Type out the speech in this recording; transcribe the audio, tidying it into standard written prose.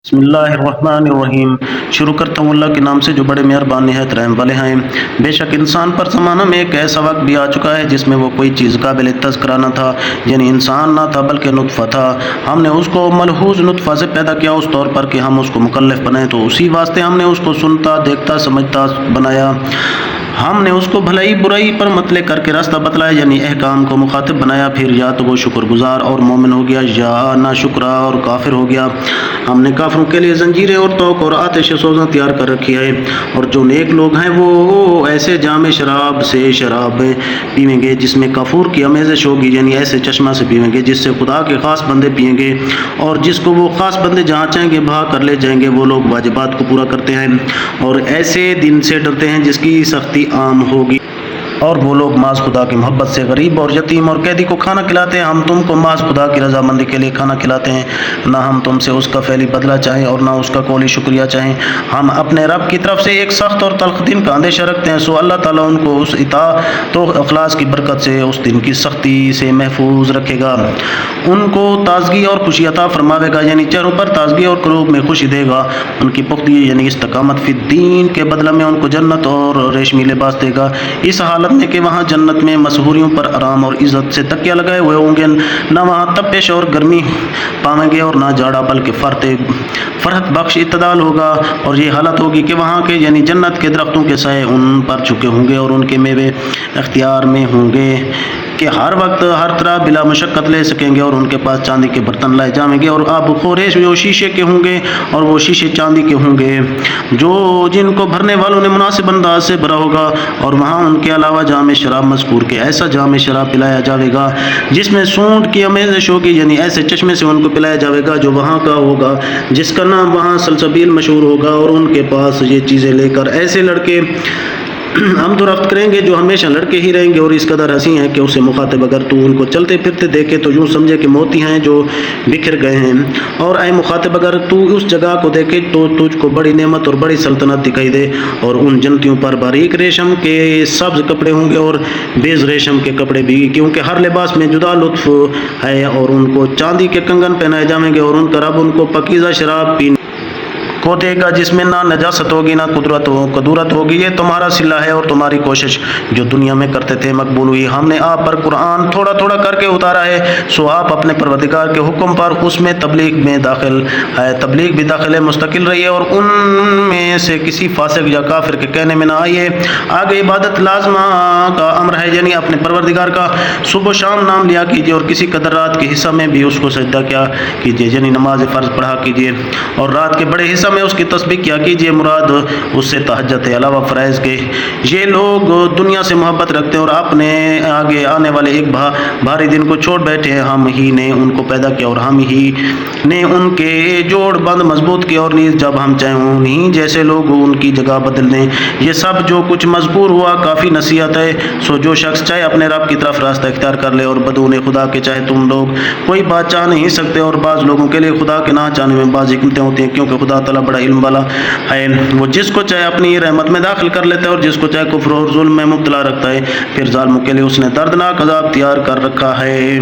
بسم اللہ الرحمن الرحیم۔ شروع کرتا ہوں اللہ کے نام سے جو بڑے مہربان نہایت رحم والے ہیں۔ بے شک انسان پر زمانہ میں ایک ایسا وقت بھی آ چکا ہے جس میں وہ کوئی چیز قابل تذکرہ نہ تھا، یعنی انسان نہ تھا بلکہ نطفہ تھا۔ ہم نے اس کو ملحوظ نطفہ سے پیدا کیا اس طور پر کہ ہم اس کو مکلف بنائیں، تو اسی واسطے ہم نے اس کو سنتا دیکھتا سمجھتا بنایا۔ ہم نے اس کو بھلائی برائی پر مطلع کر کے راستہ بتلایا، یعنی احکام کو مخاطب بنایا، پھر یا تو وہ شکر گزار اور مومن ہو گیا یا ناشکرا اور کافر ہو گیا۔ ہم نے کافروں کے لیے زنجیریں اور توق اور آتش سوزاں تیار کر رکھی ہے، اور جو نیک لوگ ہیں وہ ایسے جام شراب سے شراب پیئیں گے جس میں کافور کی آمیزش ہوگی، یعنی ایسے چشمہ سے پیئیں گے جس سے خدا کے خاص بندے پیئیں گے، اور جس کو وہ خاص بندے جہاں چاہیں گے بہا کر لے جائیں گے۔ وہ لوگ واجبات کو پورا کرتے ہیں اور ایسے دن سے ڈرتے ہیں جس کی سختی عام ہوگی، اور وہ لوگ محض خدا کی محبت سے غریب اور یتیم اور قیدی کو کھانا کھلاتے ہیں۔ ہم تم کو محض خدا کی رضامندی کے لیے کھانا کھلاتے ہیں، نہ ہم تم سے اس کا فعلی بدلہ چاہیں اور نہ اس کا قولی شکریہ چاہیں۔ ہم اپنے رب کی طرف سے ایک سخت اور تلخ دن کا اندیشہ رکھتے ہیں، سو اللہ تعالیٰ ان کو اس اطاعت و اخلاص کی برکت سے اس دن کی سختی سے محفوظ رکھے گا۔ ان کو تازگی اور خوشی عطا فرماوے گا، یعنی چہروں پر تازگی اور قلوب میں خوشی دے گا۔ ان کی پختگی یعنی استقامت فی الدین کے بدلہ میں ان کو جنت اور ریشمی لباس دے گا، اس حالت میں کہ وہاں جنت میں مسحوریوں پر آرام اور عزت سے تکیہ لگائے ہوئے ہوں گے، نہ وہاں تپش اور گرمی پائیں گے اور نہ جاڑا، بلکہ فرحت بخش اعتدال ہوگا۔ اور یہ حالت ہوگی کہ وہاں کے یعنی جنت کے درختوں کے سائے ان پر چکے ہوں گے اور ان کے میوے اختیار میں ہوں گے کہ ہر وقت ہر طرح بلا مشقت لے سکیں گے، اور ان کے پاس چاندی کے برتن لائے جائیں گے اور آب خورش جو شیشے کے ہوں گے اور وہ شیشے چاندی کے ہوں گے جو جن کو بھرنے والوں نے مناسب انداز سے بھرا ہوگا۔ اور وہاں ان کے علاوہ جام شراب مذکور کے ایسا جام شراب پلایا جاوے گا جس میں سونڈ کی آمیزش ہوگی، یعنی ایسے چشمے سے ان کو پلایا جاوے گا جو وہاں کا ہوگا، جس کا نام وہاں سلسبیل مشہور ہوگا۔ اور ان کے پاس یہ چیزیں لے کر ایسے لڑکے ہم درخت کریں گے جو ہمیشہ لڑکے ہی رہیں گے، اور اس قدر ہنسی ہیں کہ اسے مخاطب اگر تو ان کو چلتے پھرتے دیکھے تو یوں سمجھے کہ موتی ہیں جو بکھر گئے ہیں، اور اے مخاطب اگر تو اس جگہ کو دیکھے تو تجھ کو بڑی نعمت اور بڑی سلطنت دکھائی دے، اور ان جنتیوں پر باریک ریشم کے سبز کپڑے ہوں گے اور بیز ریشم کے کپڑے بھی، کیونکہ ہر لباس میں جدا لطف ہے، اور ان کو چاندی کے کنگن پہنائے جائیں گے، اور ان کا رب ان کو پاکیزہ شراب پینے کو دے گا جس میں نہ نجاست ہوگی نہ قدورت ہوگی۔ یہ تمہارا صلہ ہے اور تمہاری کوشش جو دنیا میں کرتے تھے مقبول ہوئی۔ ہم نے آپ پر قرآن تھوڑا تھوڑا کر کے اتارا ہے، سو آپ اپنے پروردگار کے حکم پر اس میں تبلیغ بھی داخل ہے، مستقل رہیے، اور ان میں سے کسی فاسق یا کافر کے کہنے میں نہ آئیے۔ آگے عبادت لازمہ کا امر ہے، یعنی اپنے پروردگار کا صبح و شام نام لیا کیجیے، اور کسی قدر رات کے حصہ میں بھی اس کو سجدہ کیا کیجیے، یعنی نماز فرض پڑھا کیجیے، اور رات کے بڑے حصہ میں اس کی تسبیح کیا کیجیے، مراد اس سے تہجد ہے علاوہ فرائض کے۔ یہ لوگ دنیا سے محبت رکھتے ہیں اور اپنے آگے آنے والے ایک بھاری دن کو چھوڑ بیٹھے ہیں۔ ہم ہی نے ان کو پیدا کیا اور ہم ہی نے ان کے جوڑ بند مضبوط کیا، اور نیز جب ہم چاہیں انہیں جیسے لوگ ان کی جگہ بدل دیں۔ یہ سب جو کچھ مذکور ہوا کافی نصیحت ہے، سو جو شخص چاہے اپنے رب کی طرف راستہ اختیار کر لے، اور بدون خدا کے چاہے تم لوگ کوئی بات چاہ نہیں سکتے، اور بعض لوگوں کے لیے خدا کے نہ چاہنے میں بعض حکمتیں ہوتی ہیں، کیونکہ خدا تعالیٰ بڑا علم والا ہے۔ وہ جس کو چاہے اپنی رحمت میں داخل کر لیتا ہے، اور جس کو چاہے کفر اور ظلم میں مبتلا رکھتا ہے، پھر ظالموں کے لیے اس نے دردناک عذاب تیار کر رکھا ہے۔